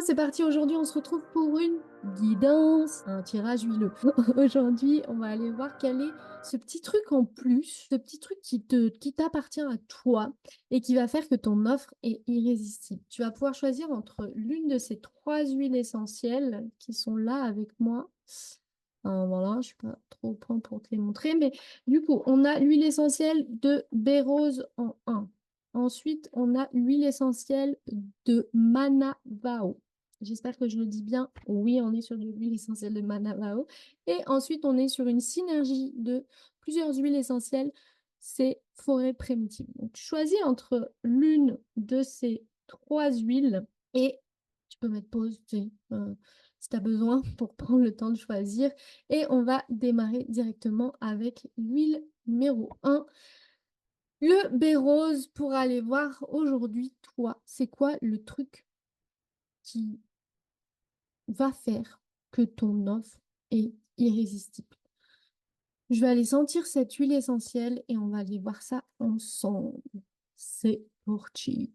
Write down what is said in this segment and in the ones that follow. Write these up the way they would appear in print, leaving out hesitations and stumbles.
C'est parti. Aujourd'hui, on se retrouve pour une guidance, un tirage huileux. Aujourd'hui, on va aller voir quel est ce petit truc en plus, ce petit truc qui t'appartient à toi et qui va faire que ton offre est irrésistible. Tu vas pouvoir choisir entre l'une de ces trois huiles essentielles qui sont là avec moi. Voilà, je suis pas trop au point pour te les montrer, mais du coup, on a l'huile essentielle de bérose en un. Ensuite, on a l'huile essentielle de Manavao. J'espère que je le dis bien. Oui, on est sur de l'huile essentielle de Manavao. Et ensuite, on est sur une synergie de plusieurs huiles essentielles. C'est forêt primitive. Donc, tu choisis entre l'une de ces trois huiles et tu peux mettre pause, tu sais, si tu as besoin pour prendre le temps de choisir. Et on va démarrer directement avec l'huile numéro un, le bérose, pour aller voir aujourd'hui, toi, c'est quoi le truc qui va faire que ton offre est irrésistible. Je vais aller sentir cette huile essentielle et on va aller voir ça ensemble. C'est parti.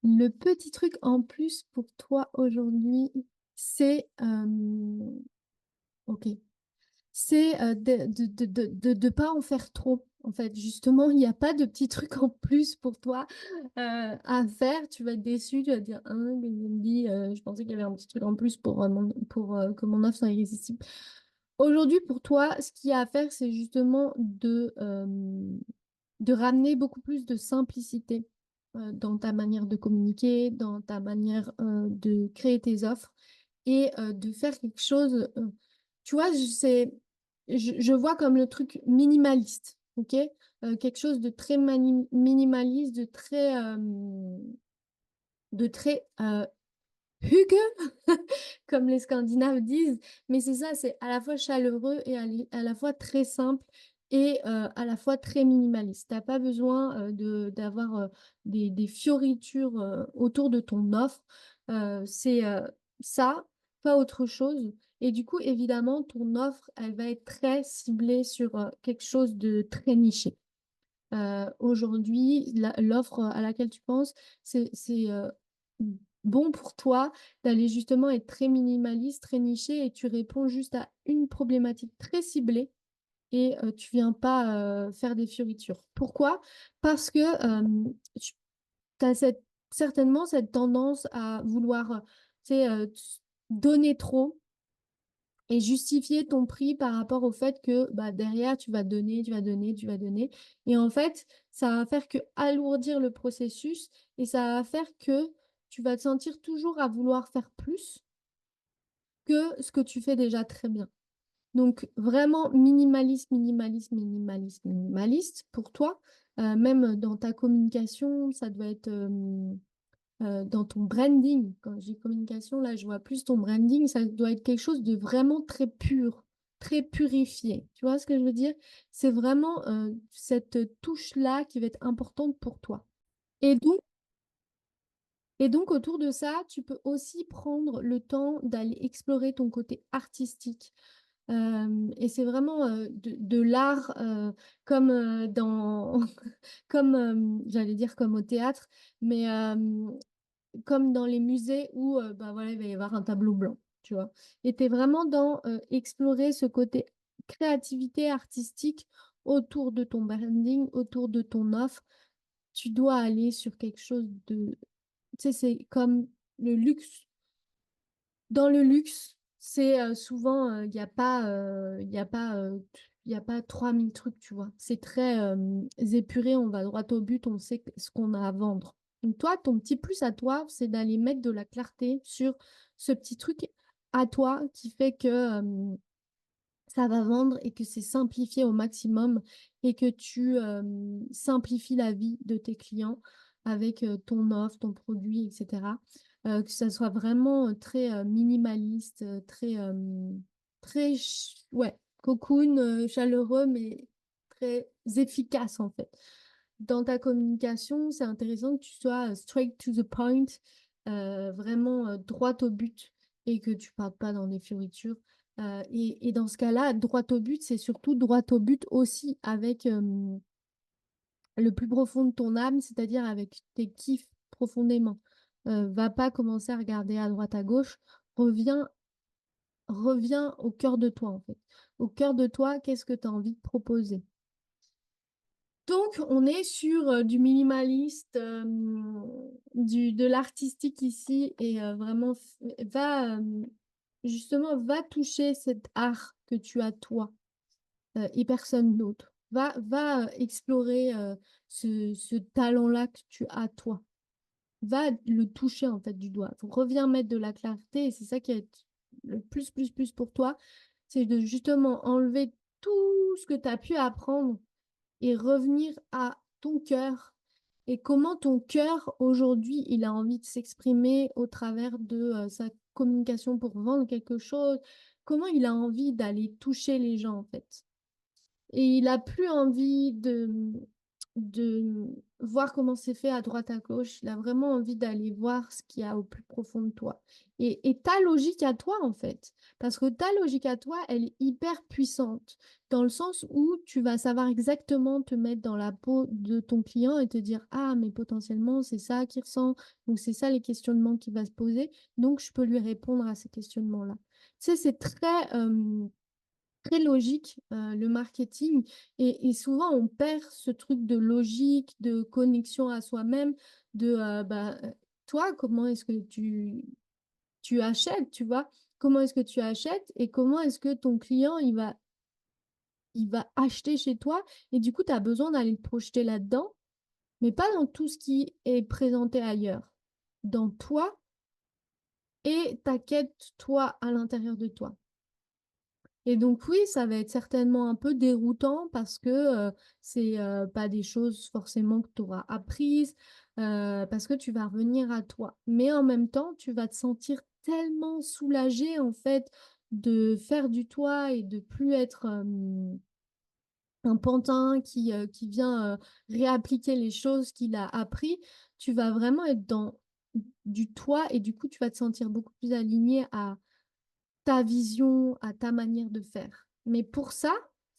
Le petit truc en plus pour toi aujourd'hui, c'est ok, c'est de pas en faire trop. En fait, justement, il n'y a pas de petit truc en plus pour toi à faire. Tu vas être déçu, tu vas te dire, ah, mais je pensais qu'il y avait un petit truc en plus pour que mon offre soit irrésistible. Aujourd'hui, pour toi, ce qu'il y a à faire, c'est justement de ramener beaucoup plus de simplicité dans ta manière de communiquer, dans ta manière de créer tes offres et de faire quelque chose. Tu vois, je vois comme le truc minimaliste, ok? Quelque chose de très minimaliste, de très hugue, comme les Scandinaves disent. Mais c'est ça, c'est à la fois chaleureux et à la fois très simple et à la fois très minimaliste. T'as pas besoin d'avoir des fioritures autour de ton offre. C'est ça, pas autre chose. Et du coup, évidemment, ton offre, elle va être très ciblée sur quelque chose de très niché. Aujourd'hui, l'offre à laquelle tu penses, c'est bon pour toi d'aller justement être très minimaliste, très niché et tu réponds juste à une problématique très ciblée et tu viens pas faire des fioritures. Pourquoi? Parce que tu as certainement cette tendance à vouloir tu sais, donner trop et justifier ton prix par rapport au fait que bah, derrière, tu vas donner, tu vas donner, tu vas donner. Et en fait, ça va faire que alourdir le processus et ça va faire que tu vas te sentir toujours à vouloir faire plus que ce que tu fais déjà très bien. Donc, vraiment minimaliste, minimaliste, minimaliste, minimaliste pour toi. Même dans ta communication, ça doit être dans ton branding. Quand je dis communication, là, je vois plus ton branding, ça doit être quelque chose de vraiment très pur, très purifié. Tu vois ce que je veux dire? C'est vraiment cette touche-là qui va être importante pour toi. Et donc, et donc, autour de ça, tu peux aussi prendre le temps d'aller explorer ton côté artistique. Et c'est vraiment de l'art comme dans, comme, j'allais dire comme au théâtre, mais comme dans les musées où bah voilà, il va y avoir un tableau blanc, tu vois. Et tu es vraiment dans explorer ce côté créativité artistique autour de ton branding, autour de ton offre. Tu dois aller sur quelque chose de... Tu sais, c'est comme le luxe. Dans le luxe, c'est souvent, il n'y a pas, y a pas 3000 trucs, tu vois. C'est très épuré, on va droit au but, on sait ce qu'on a à vendre. Donc toi, ton petit plus à toi, c'est d'aller mettre de la clarté sur ce petit truc à toi qui fait que ça va vendre et que c'est simplifié au maximum et que tu simplifies la vie de tes clients avec ton offre, ton produit, etc. Que ça soit vraiment très minimaliste, ouais, cocoon, chaleureux, mais très efficace en fait. Dans ta communication, c'est intéressant que tu sois straight to the point, vraiment droit au but et que tu parles pas dans des fioritures. Et dans ce cas-là, droit au but, c'est surtout droit au but aussi avec le plus profond de ton âme, c'est-à-dire avec tes kiffs profondément. va pas commencer à regarder à droite, à gauche. Reviens reviens au cœur de toi, en fait. Au cœur de toi, qu'est-ce que tu as envie de proposer? Donc, on est sur du minimaliste, de l'artistique ici, et vraiment, justement, va toucher cet art que tu as toi, et personne d'autre. Va explorer ce talent-là que tu as toi. Va le toucher en fait du doigt. Reviens mettre de la clarté, et c'est ça qui est le plus pour toi, c'est de justement enlever tout ce que tu as pu apprendre et revenir à ton cœur, et comment ton cœur aujourd'hui il a envie de s'exprimer au travers de sa communication pour vendre quelque chose, comment il a envie d'aller toucher les gens en fait. Et il a plus envie de voir comment c'est fait à droite à gauche. Il a vraiment envie d'aller voir ce qu'il y a au plus profond de toi. Et ta logique à toi, en fait. Parce que ta logique à toi, elle est hyper puissante. Dans le sens où tu vas savoir exactement te mettre dans la peau de ton client et te dire, ah, mais potentiellement, c'est ça qu'il ressent. Donc, c'est ça les questionnements qu'il va se poser. Donc, je peux lui répondre à ces questionnements-là. Tu sais, c'est très logique, le marketing, et souvent on perd ce truc de logique, de connexion à soi-même, toi, comment est-ce que tu achètes, tu vois? Comment est-ce que tu achètes et comment est-ce que ton client, il va acheter chez toi, et du coup, tu as besoin d'aller te projeter là-dedans, mais pas dans tout ce qui est présenté ailleurs. Dans toi et ta quête, toi, à l'intérieur de toi. Et donc oui, ça va être certainement un peu déroutant parce que, c'est, pas des choses forcément que tu auras apprises, parce que tu vas revenir à toi. Mais en même temps, tu vas te sentir tellement soulagé, en fait, de faire du toi et de plus être, un pantin qui vient, réappliquer les choses qu'il a appris. Tu vas vraiment être dans du toi, et du coup, tu vas te sentir beaucoup plus aligné à ta vision, à ta manière de faire. Mais pour ça,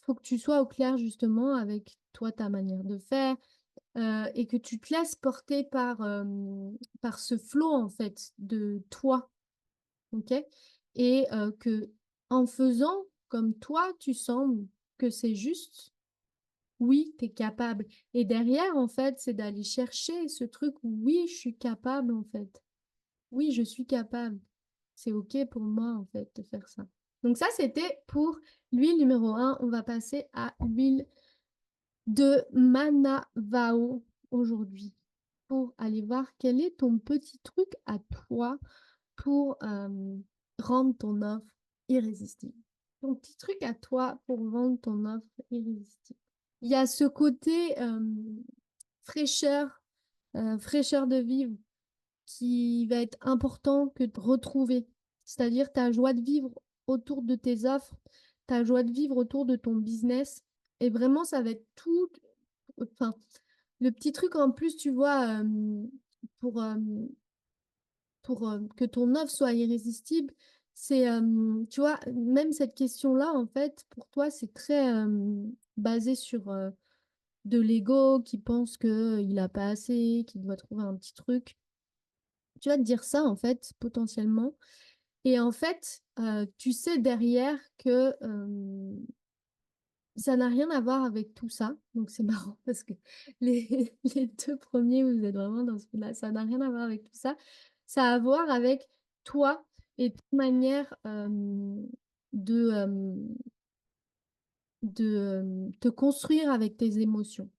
faut que tu sois au clair justement avec toi, ta manière de faire, et que tu te laisses porter par ce flot en fait de toi, OK? Et que en faisant comme toi, tu sens que c'est juste, oui, tu es capable. Et derrière, en fait, c'est d'aller chercher ce truc où oui, je suis capable en fait. Oui, je suis capable. C'est OK pour moi, en fait, de faire ça. Donc ça, c'était pour l'huile numéro un. On va passer à l'huile de Manavao aujourd'hui pour aller voir quel est ton petit truc à toi pour rendre ton offre irrésistible. Ton petit truc à toi pour vendre ton offre irrésistible. Il y a ce côté fraîcheur, fraîcheur de vivre qui va être important que de retrouver. C'est-à-dire ta joie de vivre autour de tes offres, ta joie de vivre autour de ton business. Et vraiment, ça va être tout. Enfin, le petit truc en plus, tu vois, pour, euh, pour que ton offre soit irrésistible, c'est, tu vois, même cette question-là, en fait, pour toi, c'est très basé sur de l'ego qui pense qu'il n'a pas assez, qu'il doit trouver un petit truc. Tu vas te dire ça, en fait, potentiellement. Et en fait, tu sais derrière que ça n'a rien à voir avec tout ça. Donc c'est marrant parce que les 2 premiers, vous êtes vraiment dans ce là ça n'a rien à voir avec tout ça. Ça a à voir avec toi et ta manière, de, te construire avec tes émotions.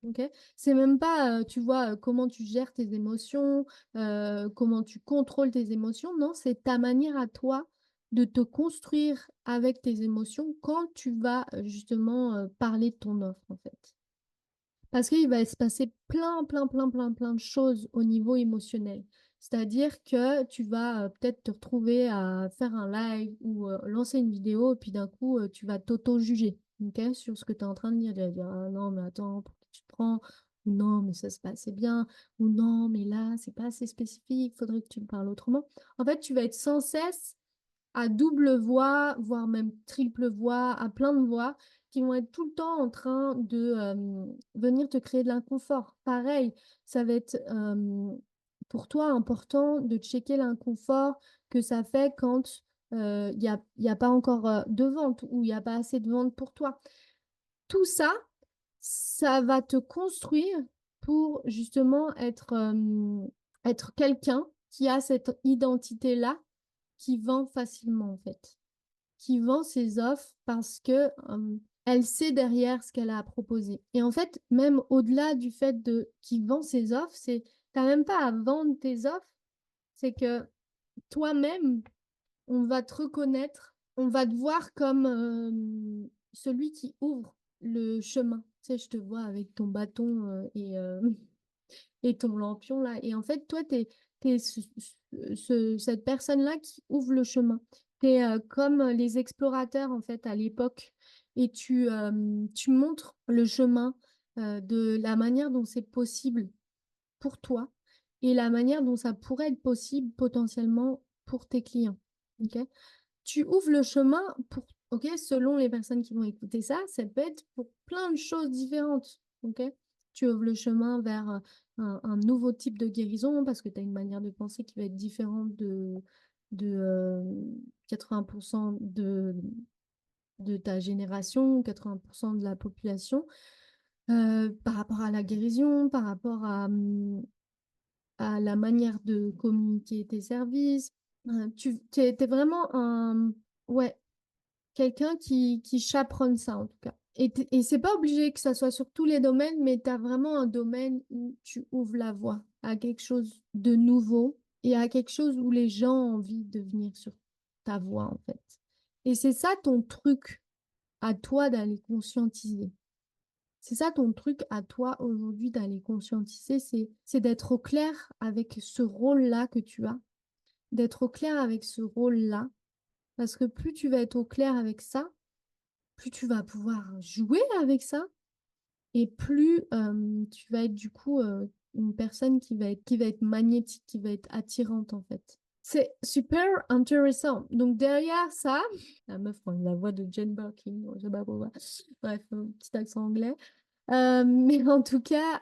OK? C'est même pas, tu vois, comment tu gères tes émotions, comment tu contrôles tes émotions. Non, c'est ta manière à toi de te construire avec tes émotions quand tu vas, justement, parler de ton offre, en fait. Parce qu'il va se passer plein de choses au niveau émotionnel. C'est-à-dire que tu vas, peut-être te retrouver à faire un live ou, lancer une vidéo, et puis d'un coup, tu vas t'auto-juger, OK? Sur ce que tu es en train de dire. Tu vas dire: «Ah non, mais attends, pour qui tu te prends?» Ou «Non, mais ça, c'est pas assez bien», ou «Non, mais là, c'est pas assez spécifique, faudrait que tu me parles autrement». En fait, tu vas être sans cesse à double voix, voire même triple voix, à plein de voix, qui vont être tout le temps en train de venir te créer de l'inconfort. Pareil, ça va être pour toi important de checker l'inconfort que ça fait quand il y a pas encore de vente ou il n'y a pas assez de vente pour toi. Tout ça, ça va te construire pour justement être quelqu'un qui a cette identité-là, qui vend facilement en fait, qui vend ses offres parce que elle sait derrière ce qu'elle a à proposer. Et en fait, même au-delà du fait de qui vend ses offres, c'est t'as même pas à vendre tes offres, c'est que toi-même, on va te reconnaître, on va te voir comme celui qui ouvre le chemin. Tu sais, je te vois avec ton bâton et ton lampion là. Et en fait, toi, t'es cette personne-là qui ouvre le chemin. T'es comme les explorateurs en fait à l'époque. Et tu montres le chemin de la manière dont c'est possible pour toi et la manière dont ça pourrait être possible potentiellement pour tes clients. Ok. Tu ouvres le chemin pour, ok, selon les personnes qui vont écouter ça, ça peut être pour plein de choses différentes. Ok. Tu ouvres le chemin vers un nouveau type de guérison parce que tu as une manière de penser qui va être différente de 80% de ta génération, 80% de la population, par rapport à la guérison, par rapport à la manière de communiquer tes services. T'es vraiment ouais, quelqu'un qui chaperonne ça en tout cas. Et c'est pas obligé que ça soit sur tous les domaines, mais tu as vraiment un domaine où tu ouvres la voie à quelque chose de nouveau et à quelque chose où les gens ont envie de venir sur ta voie en fait. Et c'est ça ton truc à toi d'aller conscientiser. C'est ça ton truc à toi aujourd'hui d'aller conscientiser, c'est d'être au clair avec ce rôle-là que tu as, d'être au clair avec ce rôle-là, parce que plus tu vas être au clair avec ça, plus tu vas pouvoir jouer avec ça, et plus tu vas être du coup une personne qui va être magnétique, qui va être attirante en fait. C'est super intéressant. Donc derrière ça, la meuf, la voix de Jane Birkin, je sais pas pourquoi. Bref, un petit accent anglais. Mais en tout cas,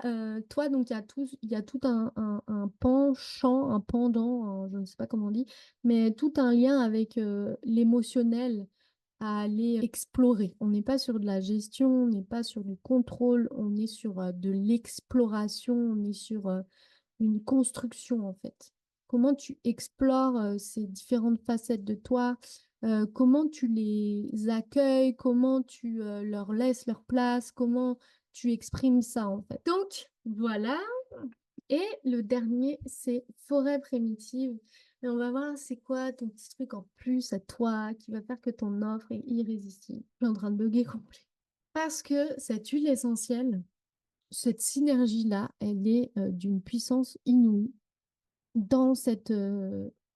toi, donc il y a tout un penchant, un pendant, je ne sais pas comment on dit, mais tout un lien avec l'émotionnel à aller explorer. On n'est pas sur de la gestion, on n'est pas sur du contrôle, on est sur de l'exploration, on est sur une construction en fait. Comment tu explores ces différentes facettes de toi, comment tu les accueilles, comment tu leur laisses leur place, comment tu exprimes ça en fait. Donc voilà. Et le dernier, c'est forêt primitive. Et on va voir c'est quoi ton petit truc en plus à toi qui va faire que ton offre est irrésistible. Je suis en train de bugger complet. Parce que cette huile essentielle, cette synergie-là, elle est d'une puissance inouïe. Dans cette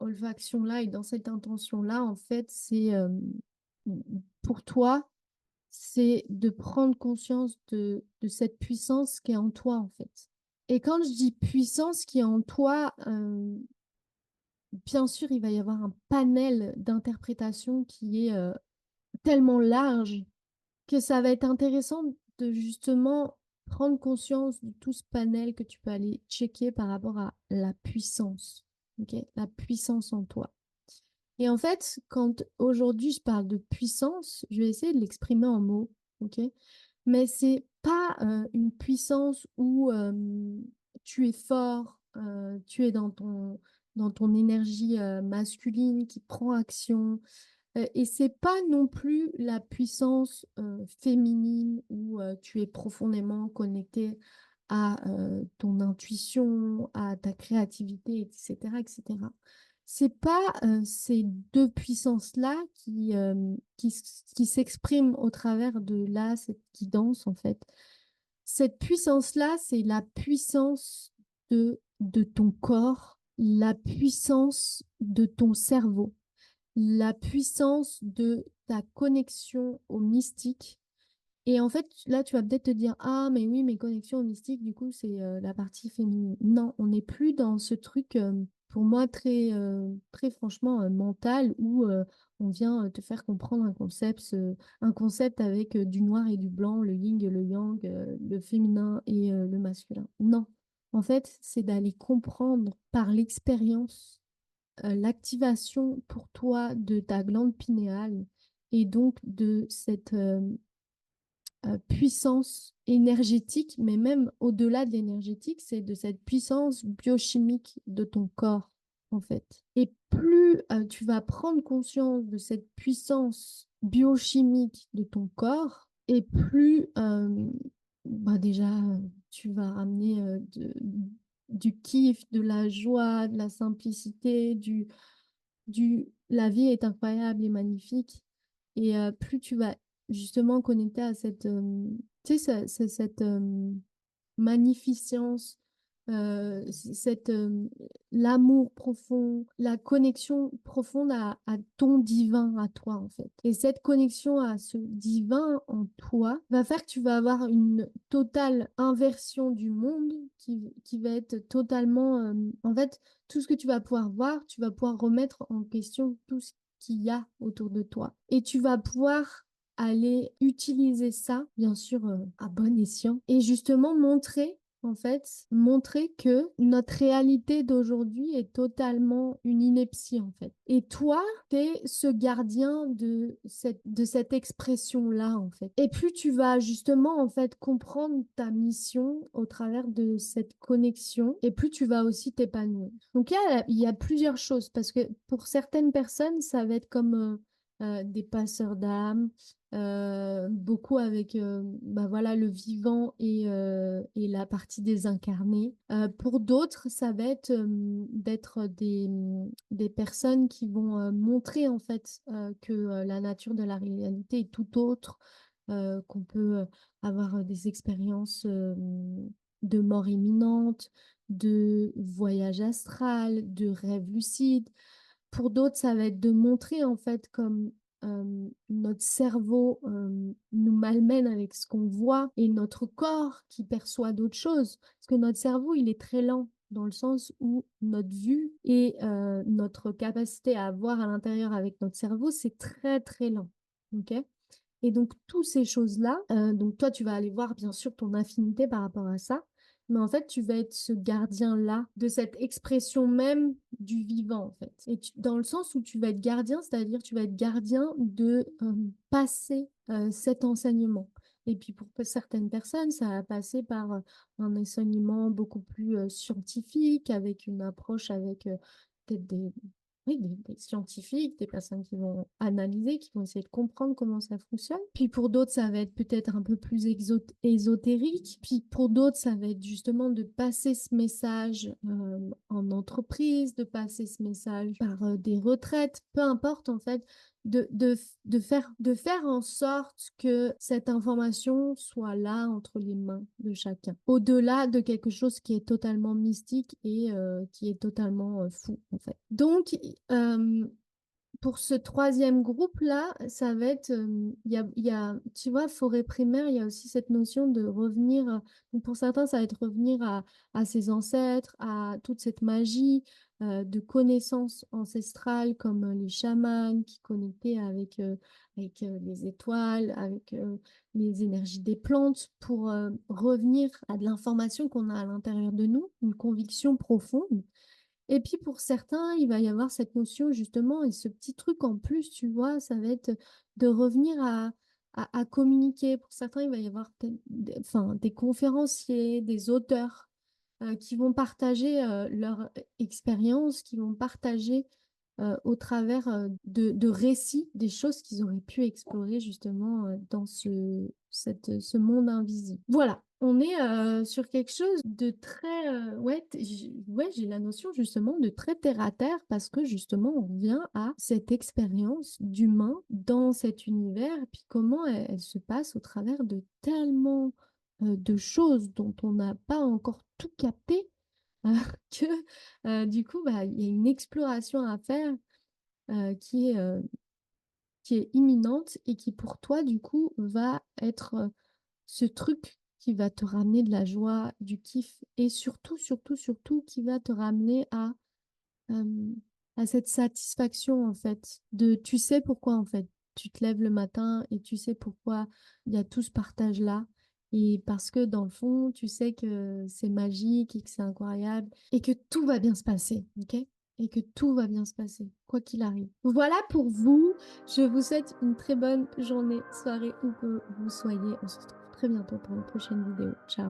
olfaction-là et dans cette intention-là, en fait, c'est pour toi, c'est de prendre conscience de cette puissance qui est en toi, en fait. Et quand je dis puissance qui est en toi, bien sûr, il va y avoir un panel d'interprétation qui est tellement large que ça va être intéressant de justement prendre conscience de tout ce panel que tu peux aller checker par rapport à la puissance, ok? La puissance en toi. Et en fait, quand aujourd'hui je parle de puissance, je vais essayer de l'exprimer en mots, ok? Mais c'est pas une puissance où tu es fort, tu es dans ton énergie masculine qui prend action, et c'est pas non plus la puissance féminine où tu es profondément connecté à ton intuition, à ta créativité, etc., etc. C'est pas ces deux puissances-là qui s'expriment au travers de là, cette guidance, en fait. Cette puissance-là, c'est la puissance de ton corps, la puissance de ton cerveau, la puissance de ta connexion au mystique. Et en fait, là, tu vas peut-être te dire, ah, mais oui, mes connexions au mystique, du coup, c'est la partie féminine. Non, on n'est plus dans ce truc, pour moi, très franchement, mental, où on vient te faire comprendre un concept avec du noir et du blanc, le yin et le yang, le féminin et le masculin. Non. en fait, c'est d'aller comprendre par l'expérience l'activation pour toi de ta glande pinéale et donc de cette puissance énergétique, mais même au-delà de l'énergétique, c'est de cette puissance biochimique de ton corps, en fait. Et plus tu vas prendre conscience de cette puissance biochimique de ton corps, et plus bah déjà, tu vas ramener du kiff, de la joie, de la simplicité, la vie est incroyable et magnifique. Et plus tu vas justement connecter à cette, tu sais, cette magnificence, cette, l'amour profond, la connexion profonde à ton divin, à toi, en fait. Et cette connexion à ce divin en toi va faire que tu vas avoir une totale inversion du monde qui va être totalement, en fait, tout ce que tu vas pouvoir voir, tu vas pouvoir remettre en question tout ce qu'il y a autour de toi. Et tu vas pouvoir aller utiliser ça, bien sûr, à bon escient, et justement montrer, en fait, montrer que notre réalité d'aujourd'hui est totalement une ineptie, en fait. Et toi, tu es ce gardien de cette expression-là, en fait. Et plus tu vas justement, en fait, comprendre ta mission au travers de cette connexion, et plus tu vas aussi t'épanouir. Donc, il y a plusieurs choses, parce que pour certaines personnes, ça va être comme des passeurs d'âme, beaucoup avec bah voilà, le vivant et la partie désincarnée. Pour d'autres, ça va être d'être des personnes qui vont montrer en fait que la nature de la réalité est tout autre, qu'on peut avoir des expériences de mort imminente, de voyage astral, de rêve lucide. Pour d'autres, ça va être de montrer en fait comme notre cerveau nous malmène avec ce qu'on voit et notre corps qui perçoit d'autres choses. Parce que notre cerveau, il est très lent dans le sens où notre vue et notre capacité à voir à l'intérieur avec notre cerveau, c'est très très lent. Ok. Et donc, toutes ces choses-là, donc toi, tu vas aller voir bien sûr ton affinité par rapport à ça, mais en fait, tu vas être ce gardien-là de cette expression même du vivant, en fait. Et dans le sens où tu vas être gardien, c'est-à-dire tu vas être gardien de passer cet enseignement. Et puis pour certaines personnes, ça va passer par un enseignement beaucoup plus scientifique, avec une approche avec peut-être oui, des scientifiques, des personnes qui vont analyser, qui vont essayer de comprendre comment ça fonctionne. Puis pour d'autres, ça va être peut-être un peu plus ésotérique. Puis pour d'autres, ça va être justement de passer ce message en entreprise, de passer ce message par des retraites, peu importe en fait, de faire en sorte que cette information soit là entre les mains de chacun, au-delà de quelque chose qui est totalement mystique et qui est totalement fou en fait. Donc, euh, pour ce troisième groupe-là, ça va être, tu vois, forêt primaire, il y a aussi cette notion de revenir, donc pour certains, ça va être revenir à ses ancêtres, à toute cette magie de connaissances ancestrales comme les chamans qui connectaient avec les étoiles, avec les énergies des plantes, pour revenir à de l'information qu'on a à l'intérieur de nous, une conviction profonde. Et puis pour certains, il va y avoir cette notion justement, et ce petit truc en plus, tu vois, ça va être de revenir à communiquer. Pour certains, il va y avoir peut-être enfin, des conférenciers, des auteurs qui vont partager leur expérience, qui vont partager au travers de récits des choses qu'ils auraient pu explorer justement dans ce monde invisible. Voilà, on est sur quelque chose de très... ouais, ouais, j'ai la notion justement de très terre à terre parce que justement on vient à cette expérience d'humain dans cet univers et puis comment elle se passe au travers de tellement de choses dont on n'a pas encore tout capté que du coup, bah, il y a une exploration à faire euh, qui est, euh, qui est imminente et qui pour toi, du coup, va être ce truc qui va te ramener de la joie, du kiff et surtout, surtout, surtout qui va te ramener euh, à cette satisfaction en fait, de tu sais pourquoi en fait tu te lèves le matin et tu sais pourquoi il y a tout ce partage-là et parce que dans le fond, tu sais que c'est magique et que c'est incroyable et que tout va bien se passer, OK? Et que tout va bien se passer, quoi qu'il arrive. Voilà pour vous. Je vous souhaite une très bonne journée, soirée, où que vous soyez. On se retrouve très bientôt pour une prochaine vidéo. Ciao.